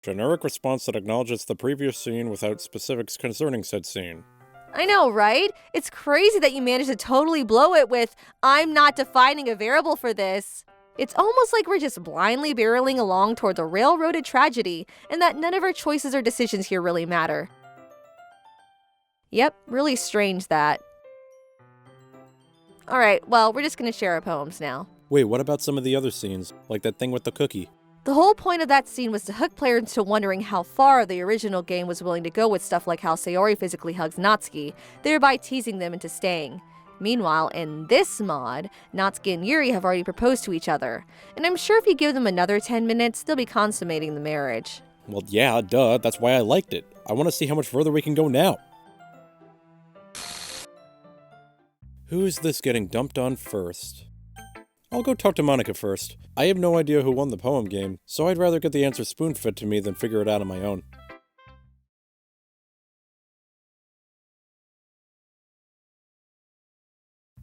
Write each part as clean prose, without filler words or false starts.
Generic response that acknowledges the previous scene without specifics concerning said scene. I know, right? It's crazy that you managed to totally blow it with, "I'm not defining a variable for this." It's almost like we're just blindly barreling along towards a railroaded tragedy, and that none of our choices or decisions here really matter. Yep, really strange that. Alright, well, we're just gonna share our poems now. Wait, what about some of the other scenes? Like that thing with the cookie? The whole point of that scene was to hook players into wondering how far the original game was willing to go with stuff like how Sayori physically hugs Natsuki, thereby teasing them into staying. Meanwhile, in this mod, Natsuki and Yuri have already proposed to each other, and I'm sure if you give them another 10 minutes, they'll be consummating the marriage. Well, yeah, duh, that's why I liked it. I want to see how much further we can go now. Who is this getting dumped on first? I'll go talk to Monika first. I have no idea who won the poem game, so I'd rather get the answer spoon-fed to me than figure it out on my own.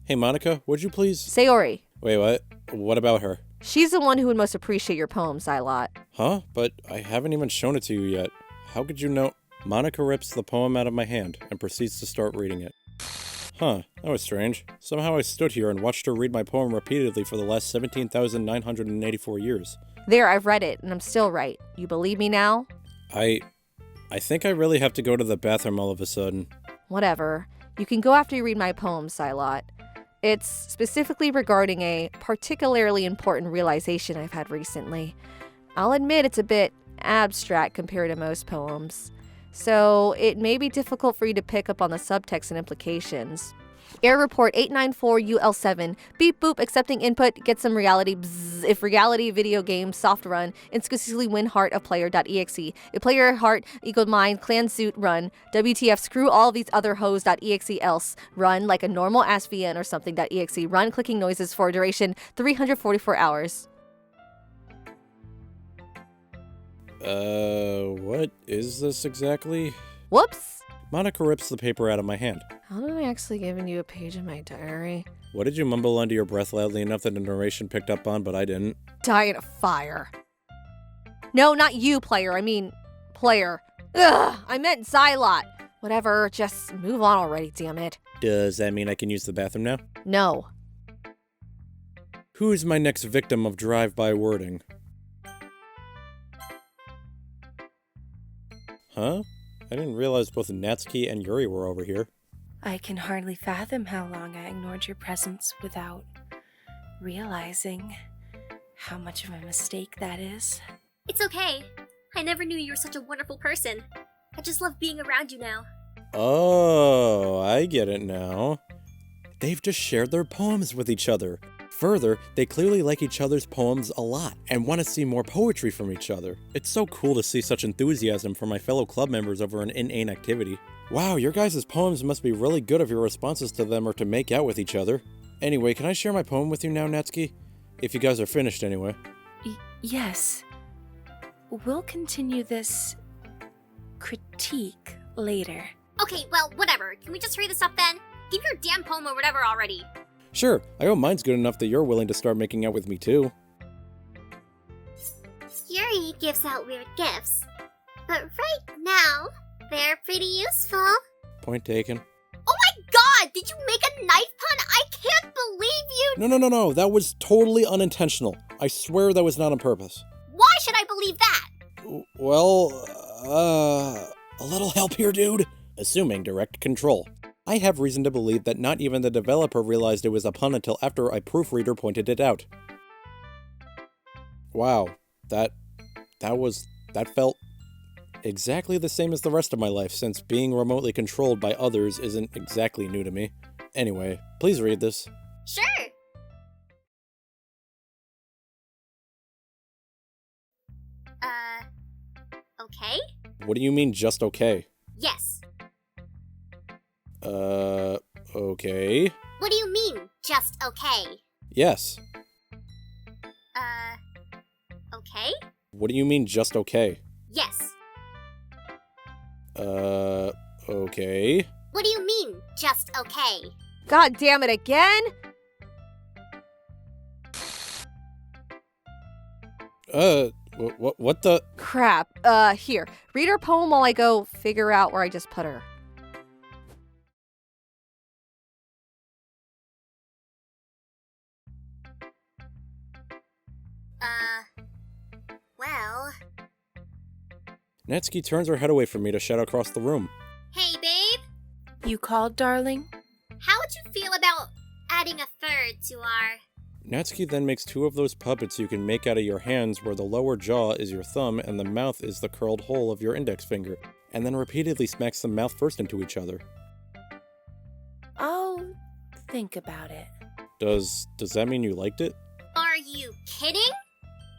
Hey Monika, would you please— Sayori. Wait, what? What about her? She's the one who would most appreciate your poem, Ziolot. Huh? But I haven't even shown it to you yet. How could you know— Monika rips the poem out of my hand and proceeds to start reading it. Huh, that was strange. Somehow I stood here and watched her read my poem repeatedly for the last 17,984 years. There, I've read it, and I'm still right. You believe me now? I think I really have to go to the bathroom all of a sudden. Whatever. You can go after you read my poem, Ziolot. It's specifically regarding a particularly important realization I've had recently. I'll admit it's a bit abstract compared to most poems, so it may be difficult for you to pick up on the subtext and implications. Error report 894UL7. Beep boop, accepting input, get some reality, bzz, if reality video game, soft run, exclusively win heart of player.exe. If player heart equaled mine, clan suit, run. WTF, screw all these other hoes.exe else. Run like a normal ASVN or something.exe. Run clicking noises for a duration 344 hours. What is this exactly? Whoops! Monika rips the paper out of my hand. How did I actually given you a page in my diary? What did you mumble under your breath loudly enough that the narration picked up on, but I didn't? Die in a fire. No, not you, player. I mean, player. Ugh, I meant Ziolot. Whatever, just move on already, damn it. Does that mean I can use the bathroom now? No. Who's my next victim of drive-by wording? Huh? I didn't realize both Natsuki and Yuri were over here. I can hardly fathom how long I ignored your presence without realizing how much of a mistake that is. It's okay. I never knew you were such a wonderful person. I just love being around you now. Oh, I get it now. They've just shared their poems with each other. Further, they clearly like each other's poems a lot and want to see more poetry from each other. It's so cool to see such enthusiasm from my fellow club members over an inane activity. Wow, your guys' poems must be really good if your responses to them are to make out with each other. Anyway, can I share my poem with you now, Natsuki? If you guys are finished anyway. Yes. We'll continue this critique later. Okay, well, whatever. Can we just hurry this up then? Give your damn poem or whatever already. Sure, I hope mine's good enough that you're willing to start making out with me too. Yuri gives out weird gifts, but right now, they're pretty useful. Point taken. Oh my god! Did you make a knife pun? I can't believe you! No, that was totally unintentional. I swear that was not on purpose. Why should I believe that? Well, a little help here, dude? Assuming direct control. I have reason to believe that not even the developer realized it was a pun until after a proofreader pointed it out. Wow, that felt exactly the same as the rest of my life, since being remotely controlled by others isn't exactly new to me. Anyway, please read this. Sure. Okay? What do you mean, just okay? Yes. Okay? What do you mean, just okay? Yes. Okay? What do you mean, just okay? Yes. Okay? What do you mean, just okay? God damn it again? What the? Crap. Here. Read her poem while I go figure out where I just put her. Well... Natsuki turns her head away from me to shout across the room. Hey, babe? You called, darling? How would you feel about adding a third to our... Natsuki then makes 2 of those puppets you can make out of your hands where the lower jaw is your thumb and the mouth is the curled hole of your index finger, and then repeatedly smacks them mouth first into each other. I'll think about it. Does that mean you liked it? Are you kidding?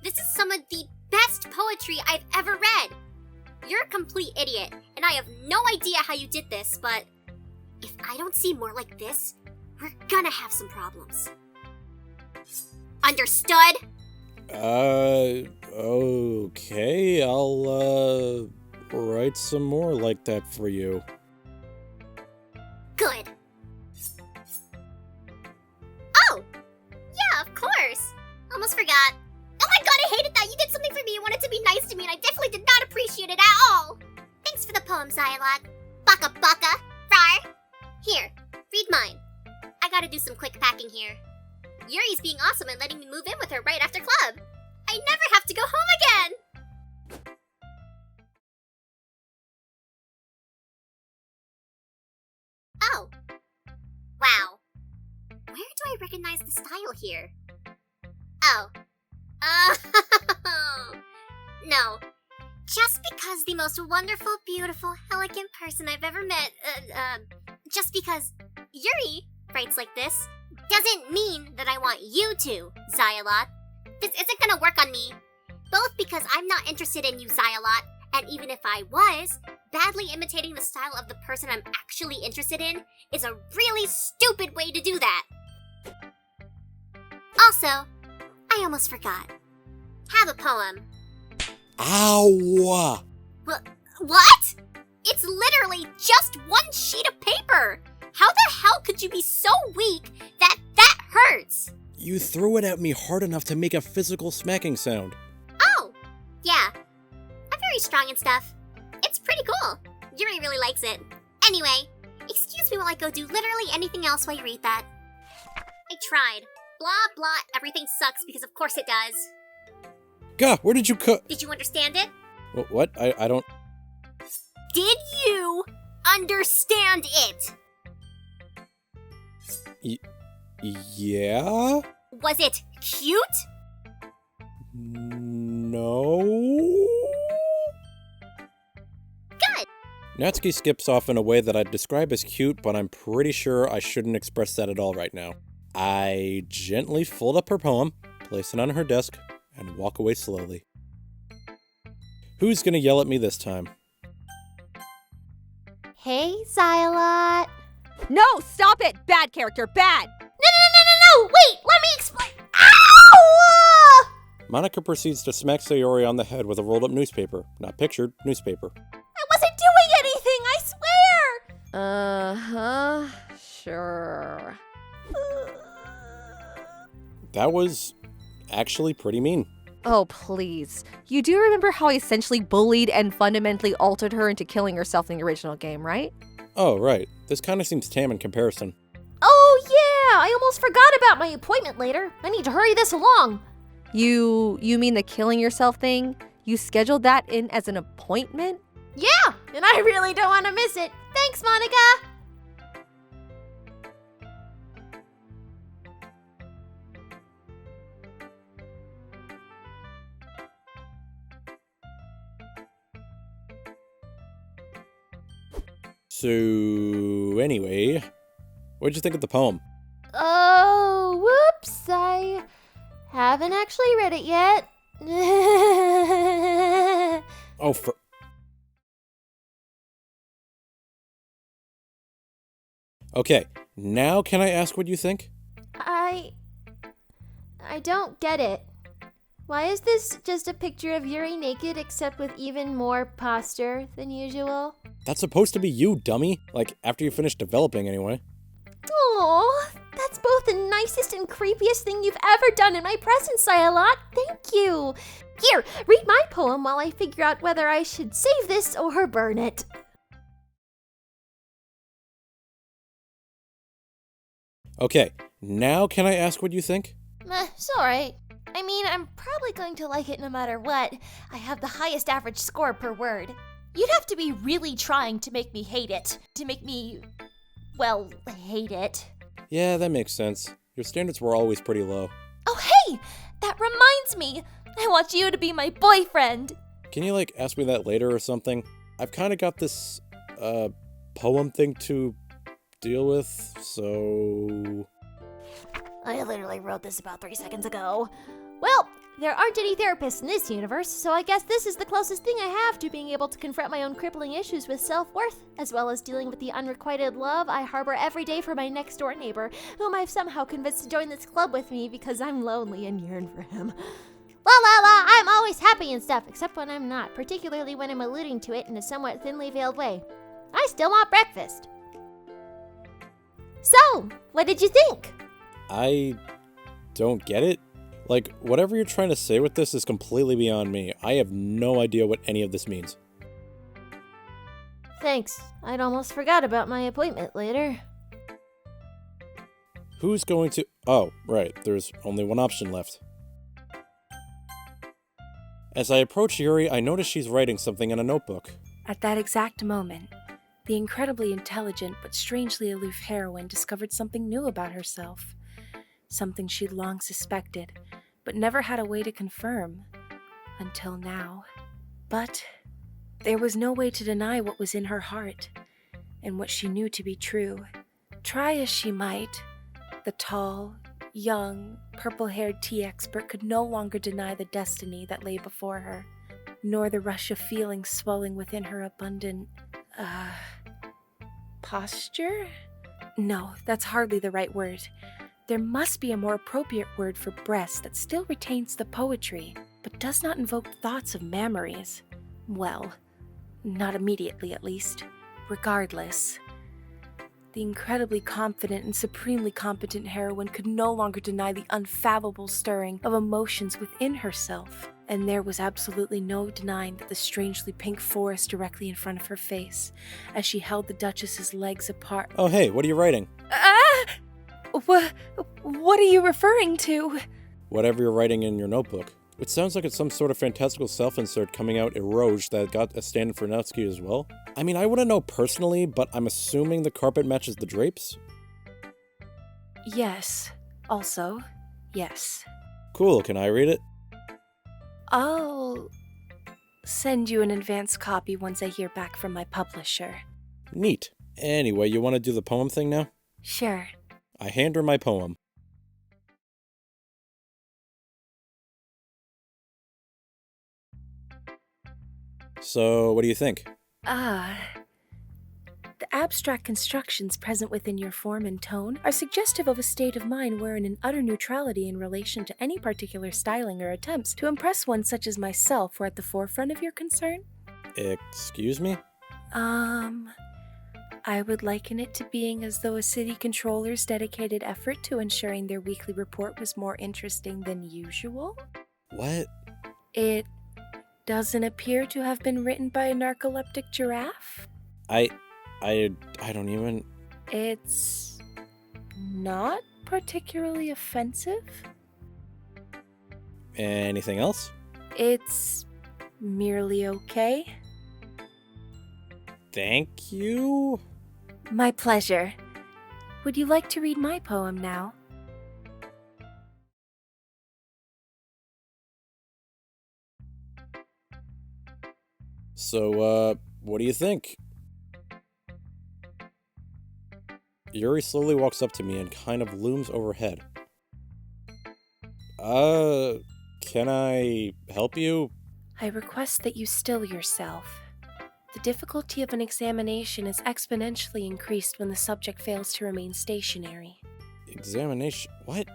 This is some of the best poetry I've ever read. You're a complete idiot, and I have no idea how you did this, but if I don't see more like this, we're gonna have some problems. Understood? Okay, I'll, write some more like that for you. Good. Oh! Yeah, of course. Almost forgot. Oh my god, I hated that! You did something for me, you wanted to be nice to me, and I definitely did not appreciate it at all! Thanks for the poem, Ziolot. Baka baka! Rar! Here, read mine. I gotta do some quick packing here. Yuri's being awesome and letting me move in with her right after club. I never have to go home again! Oh. Wow. Where do I recognize the style here? Oh. No. Just because the most wonderful, beautiful, elegant person I've ever met, just because Yuri writes like this, doesn't mean that I want you to, Ziolot. This isn't gonna work on me. Both because I'm not interested in you, Ziolot, and even if I was, badly imitating the style of the person I'm actually interested in is a really stupid way to do that. Also, I almost forgot. Have a poem. Ow! What? It's literally just one sheet of paper! How the hell could you be so weak that hurts? You threw it at me hard enough to make a physical smacking sound. Oh, yeah. I'm very strong and stuff. It's pretty cool. Yuri really likes it. Anyway, excuse me while I go do literally anything else while you read that. I tried. Blah, blah, everything sucks because of course it does. Gah, where did you Did you understand it? What? I don't... Did you understand it? Yeah? Was it cute? No? Good. Natsuki skips off in a way that I'd describe as cute, but I'm pretty sure I shouldn't express that at all right now. I gently fold up her poem, place it on her desk, and walk away slowly. Who's gonna yell at me this time? Hey, Ziolot. No, stop it! Bad character, bad! No! Wait, let me explain. Ow! Monika proceeds to smack Sayori on the head with a rolled up newspaper. Not pictured, newspaper. I wasn't doing anything, I swear! Sure. That was actually pretty mean. Oh, please. You do remember how I essentially bullied and fundamentally altered her into killing herself in the original game, right? Oh, right. This kind of seems tame in comparison. Oh, yeah! I almost forgot about my appointment later. I need to hurry this along. You mean the killing yourself thing? You scheduled that in as an appointment? Yeah, and I really don't want to miss it. Thanks, Monika! So, anyway, what'd you think of the poem? Oh, whoops, I haven't actually read it yet. Oh, for... Okay, now can I ask what you think? I don't get it. Why is this just a picture of Yuri naked except with even more posture than usual? That's supposed to be you, dummy. Like, after you finish developing, anyway. Aw, that's both the nicest and creepiest thing you've ever done in my presence, Ziolot. Thank you. Here, read my poem while I figure out whether I should save this or burn it. Okay, now can I ask what you think? It's alright. I mean, I'm probably going to like it no matter what. I have the highest average score per word. You'd have to be really trying to make me hate it. To make me, well, hate it. Yeah, that makes sense. Your standards were always pretty low. Oh, hey! That reminds me! I want you to be my boyfriend! Can you, ask me that later or something? I've kind of got this, poem thing to deal with, so... I literally wrote this about 3 seconds ago. Well, there aren't any therapists in this universe, so I guess this is the closest thing I have to being able to confront my own crippling issues with self-worth, as well as dealing with the unrequited love I harbor every day for my next-door neighbor, whom I've somehow convinced to join this club with me because I'm lonely and yearn for him. I'm always happy and stuff, except when I'm not, particularly when I'm alluding to it in a somewhat thinly veiled way. I still want breakfast. So, what did you think? I don't get it. Whatever you're trying to say with this is completely beyond me. I have no idea what any of this means. Thanks. I'd almost forgot about my appointment later. Who's going to... Oh, right. There's only one option left. As I approach Yuri, I notice she's writing something in a notebook. At that exact moment, the incredibly intelligent but strangely aloof heroine discovered something new about herself. Something she'd long suspected, but never had a way to confirm. Until now. But there was no way to deny what was in her heart, and what she knew to be true. Try as she might, the tall, young, purple-haired tea expert could no longer deny the destiny that lay before her, nor the rush of feelings swelling within her abundant, posture? No, that's hardly the right word. There must be a more appropriate word for breast that still retains the poetry, but does not invoke thoughts of memories. Well, not immediately at least. Regardless, the incredibly confident and supremely competent heroine could no longer deny the unfathomable stirring of emotions within herself, and there was absolutely no denying that the strangely pink forest directly in front of her face, as she held the Duchess's legs apart. Oh, hey, what are you writing? What are you referring to? Whatever you're writing in your notebook. It sounds like it's some sort of fantastical self-insert coming out Eroge that got a stand for Natsuki as well. I mean, I wouldn't know personally, but I'm assuming the carpet matches the drapes? Yes. Also, yes. Cool, can I read it? I'll send you an advance copy once I hear back from my publisher. Neat. Anyway, you want to do the poem thing now? Sure. I hand her my poem. So, what do you think? The abstract constructions present within your form and tone are suggestive of a state of mind wherein an utter neutrality in relation to any particular styling or attempts to impress one such as myself were at the forefront of your concern. Excuse me? I would liken it to being as though a city controller's dedicated effort to ensuring their weekly report was more interesting than usual. What? It doesn't appear to have been written by a narcoleptic giraffe. I don't even... It's not particularly offensive. Anything else? It's merely okay. Thank you? My pleasure. Would you like to read my poem now? So, what do you think? Yuri slowly walks up to me and kind of looms overhead. Can I help you? I request that you still yourself. The difficulty of an examination is exponentially increased when the subject fails to remain stationary. Examination? What?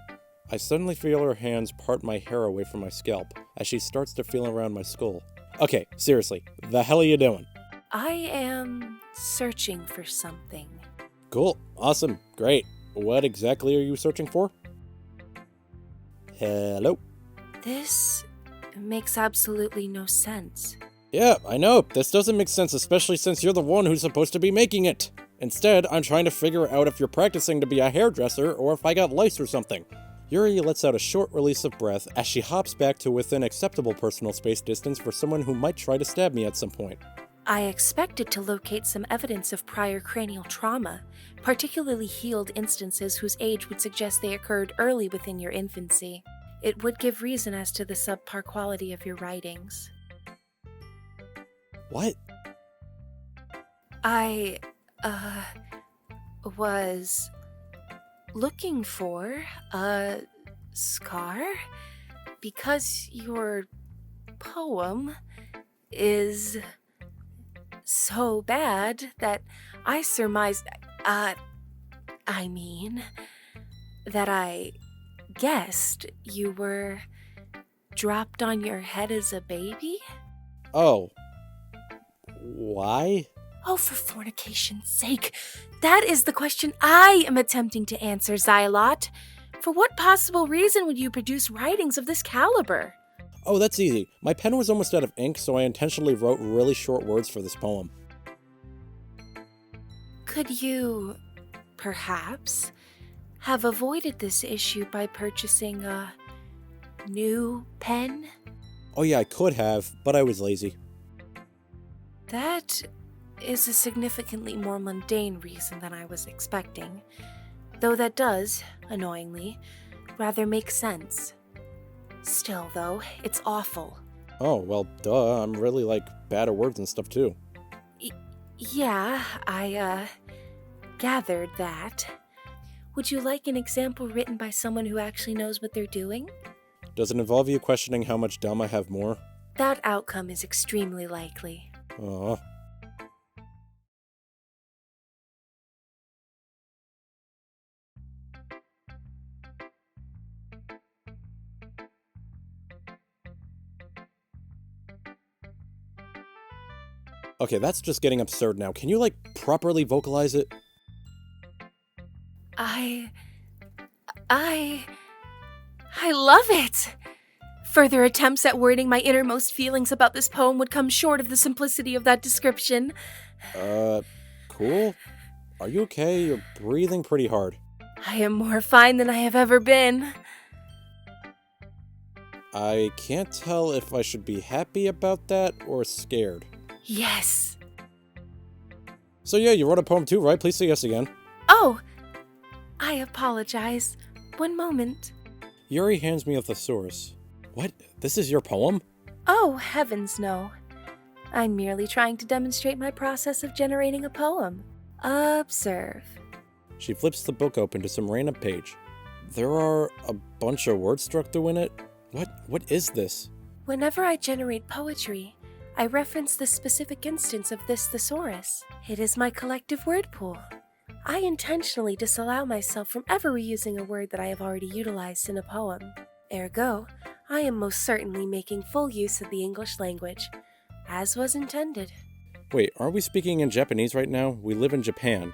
I suddenly feel her hands part my hair away from my scalp as she starts to feel around my skull. Okay, seriously, the hell are you doing? I am searching for something. Cool, awesome, great. What exactly are you searching for? Hello? This makes absolutely no sense. Yeah, I know. This doesn't make sense, especially since you're the one who's supposed to be making it. Instead, I'm trying to figure out if you're practicing to be a hairdresser or if I got lice or something. Yuri lets out a short release of breath as she hops back to within acceptable personal space distance for someone who might try to stab me at some point. I expected to locate some evidence of prior cranial trauma, particularly healed instances whose age would suggest they occurred early within your infancy. It would give reason as to the subpar quality of your writings. What? I, was looking for a scar because your poem is so bad that I surmised, that I guessed you were dropped on your head as a baby? Oh. Why? Oh, for fornication's sake. That is the question I am attempting to answer, Ziolot. For what possible reason would you produce writings of this caliber? Oh, that's easy. My pen was almost out of ink, so I intentionally wrote really short words for this poem. Could you, perhaps, have avoided this issue by purchasing a new pen? Oh yeah, I could have, but I was lazy. That is a significantly more mundane reason than I was expecting, though that does, annoyingly, rather make sense. Still, though, it's awful. Oh, well, duh, I'm really, bad at words and stuff too. Yeah, I, gathered that. Would you like an example written by someone who actually knows what they're doing? Does it involve you questioning how much dumb I have more? That outcome is extremely likely. Aw. Okay, that's just getting absurd now. Can you, properly vocalize it? I love it! Further attempts at wording my innermost feelings about this poem would come short of the simplicity of that description. Cool? Are you okay? You're breathing pretty hard. I am more fine than I have ever been. I can't tell if I should be happy about that or scared. Yes. So yeah, you wrote a poem too, right? Please say yes again. Oh, I apologize. One moment. Yuri hands me a thesaurus. What? This is your poem? Oh, heavens no. I'm merely trying to demonstrate my process of generating a poem. Observe. She flips the book open to some random page. There are a bunch of words struck through in it. What is this? Whenever I generate poetry, I reference the specific instance of this thesaurus. It is my collective word pool. I intentionally disallow myself from ever reusing a word that I have already utilized in a poem. Ergo, I am most certainly making full use of the English language, as was intended. Wait, aren't we speaking in Japanese right now? We live in Japan.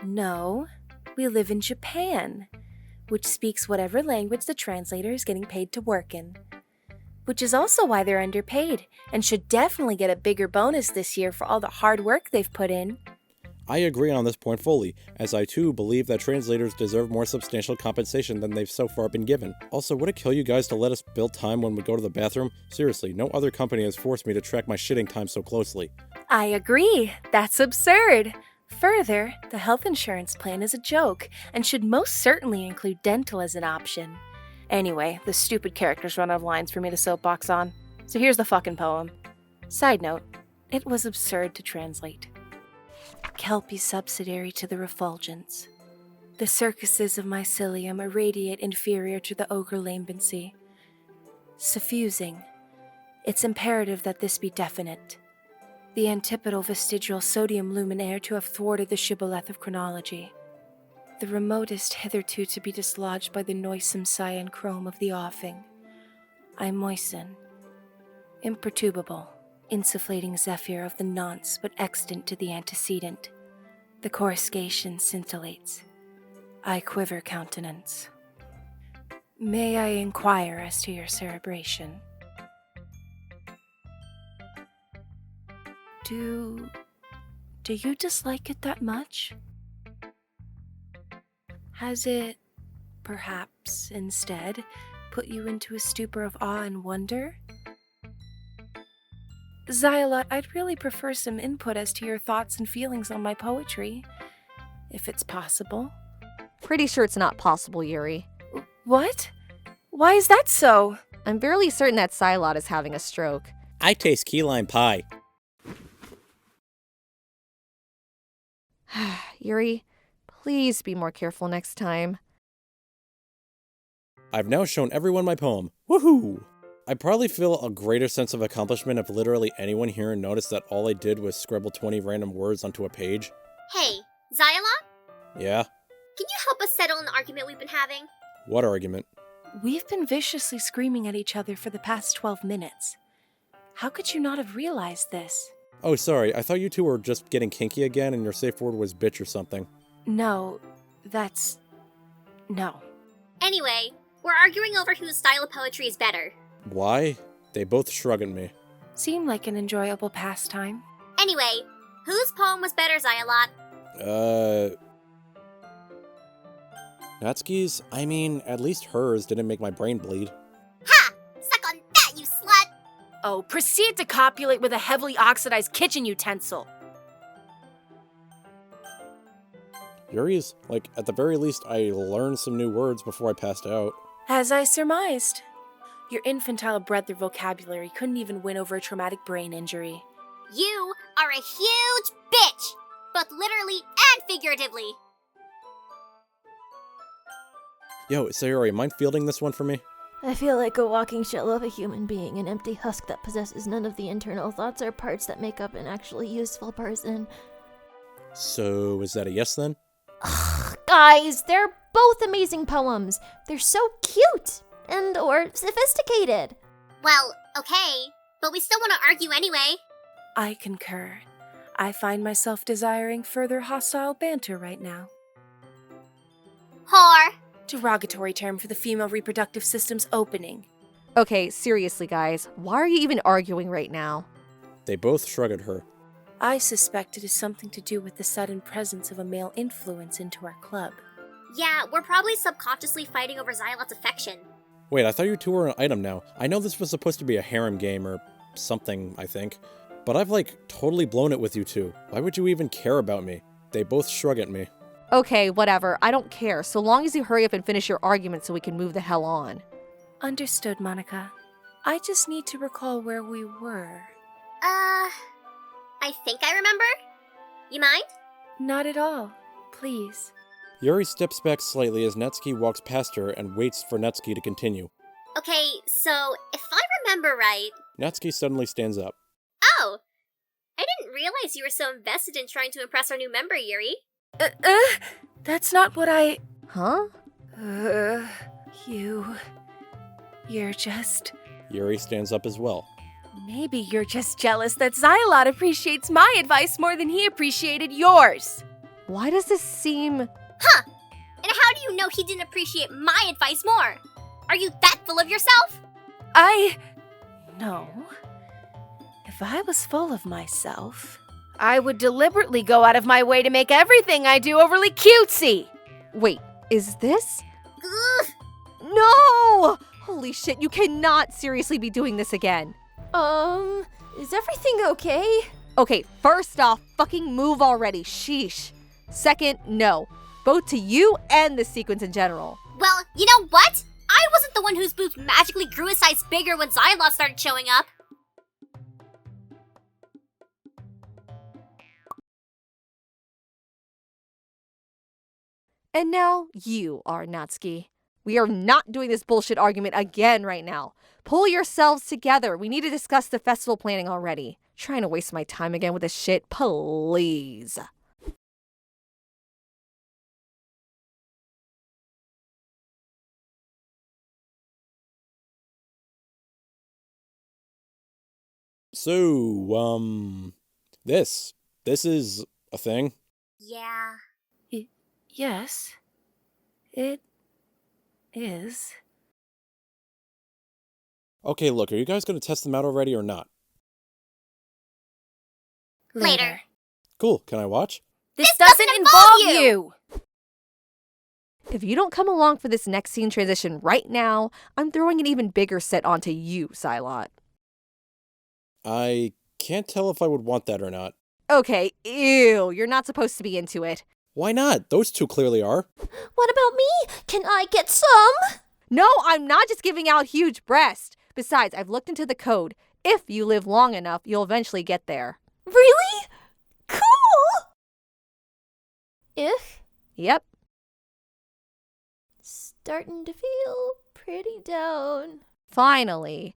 No, we live in Japan, which speaks whatever language the translator is getting paid to work in. Which is also why they're underpaid, and should definitely get a bigger bonus this year for all the hard work they've put in. I agree on this point fully, as I too believe that translators deserve more substantial compensation than they've so far been given. Also, would it kill you guys to let us bill time when we go to the bathroom? Seriously, no other company has forced me to track my shitting time so closely. I agree. That's absurd. Further, the health insurance plan is a joke, and should most certainly include dental as an option. Anyway, the stupid characters run out of lines for me to soapbox on, so here's the fucking poem. Side note, it was absurd to translate. Kelpie subsidiary to the refulgence. The circuses of mycelium irradiate inferior to the ogre lambency. Suffusing. It's imperative that this be definite. The antipodal vestigial sodium luminaire to have thwarted the shibboleth of chronology. The remotest hitherto to be dislodged by the noisome cyan chrome of the offing. I moisten. Imperturbable, insufflating zephyr of the nonce but extant to the antecedent. The coruscation scintillates. I quiver countenance. May I inquire as to your cerebration? Do you dislike it that much? Has it, perhaps, instead, put you into a stupor of awe and wonder? Ziolot, I'd really prefer some input as to your thoughts and feelings on my poetry, if it's possible. Pretty sure it's not possible, Yuri. What? Why is that so? I'm fairly certain that Ziolot is having a stroke. I taste key lime pie. Yuri, please be more careful next time. I've now shown everyone my poem. Woohoo! I probably feel a greater sense of accomplishment if literally anyone here noticed that all I did was scribble 20 random words onto a page. Hey, Ziolot? Yeah? Can you help us settle an argument we've been having? What argument? We've been viciously screaming at each other for the past 12 minutes. How could you not have realized this? Oh, sorry, I thought you two were just getting kinky again and your safe word was bitch or something. No. Anyway, we're arguing over whose style of poetry is better. Why? They both shrug at me. Seemed like an enjoyable pastime. Anyway, whose poem was better, Ziolot? Natsuki's? I mean, at least hers didn't make my brain bleed. Ha! Suck on that, you slut! Oh, proceed to copulate with a heavily oxidized kitchen utensil. Yuri's, at the very least, I learned some new words before I passed out. As I surmised. Your infantile breadth of vocabulary couldn't even win over a traumatic brain injury. You are a huge bitch! Both literally and figuratively. Yo, Sayori, mind fielding this one for me? I feel like a walking shell of a human being, an empty husk that possesses none of the internal thoughts or parts that make up an actually useful person. So, is that a yes then? Ugh, guys, they're both amazing poems. They're so cute and/or sophisticated. Well, okay, but we still want to argue anyway. I concur. I find myself desiring further hostile banter right now. Whore. Derogatory term for the female reproductive system's opening. Okay, seriously, guys. Why are you even arguing right now? They both shrug at her. I suspect it is something to do with the sudden presence of a male influence into our club. Yeah, we're probably subconsciously fighting over Ziolot's affection. Wait, I thought you two were an item now. I know this was supposed to be a harem game or something, I think. But I've totally blown it with you two. Why would you even care about me? They both shrug at me. Okay, whatever. I don't care, so long as you hurry up and finish your argument so we can move the hell on. Understood, Monika. I just need to recall where we were. I think I remember. You mind? Not at all. Please. Yuri steps back slightly as Natsuki walks past her and waits for Natsuki to continue. Okay, so if I remember right... Natsuki suddenly stands up. Oh! I didn't realize you were so invested in trying to impress our new member, Yuri. That's not what I... Huh? You're just... Yuri stands up as well. Maybe you're just jealous that Ziolot appreciates my advice more than he appreciated yours. Why does this seem... Huh! And how do you know he didn't appreciate my advice more? Are you that full of yourself? No. If I was full of myself, I would deliberately go out of my way to make everything I do overly cutesy. Wait, is this... Ugh! No! Holy shit, you cannot seriously be doing this again. Is everything okay? Okay, first off, fucking move already, sheesh. Second, no. Both to you and the sequence in general. Well, you know what? I wasn't the one whose boobs magically grew a size bigger when Ziolot started showing up. And now you are, Natsuki. We are not doing this bullshit argument again right now. Pull yourselves together. We need to discuss the festival planning already. Trying to waste my time again with this shit, please. So, this is a thing? Yeah. Yes. It is. Okay, look, are you guys going to test them out already or not? Later. Cool, can I watch? This doesn't involve you! If you don't come along for this next scene transition right now, I'm throwing an even bigger set onto you, Ziolot. I can't tell if I would want that or not. Okay, ew, you're not supposed to be into it. Why not? Those two clearly are. What about me? Can I get some? No, I'm not just giving out huge breast. Besides, I've looked into the code. If you live long enough, you'll eventually get there. Really? Cool! If? Yep. Starting to feel pretty down. Finally.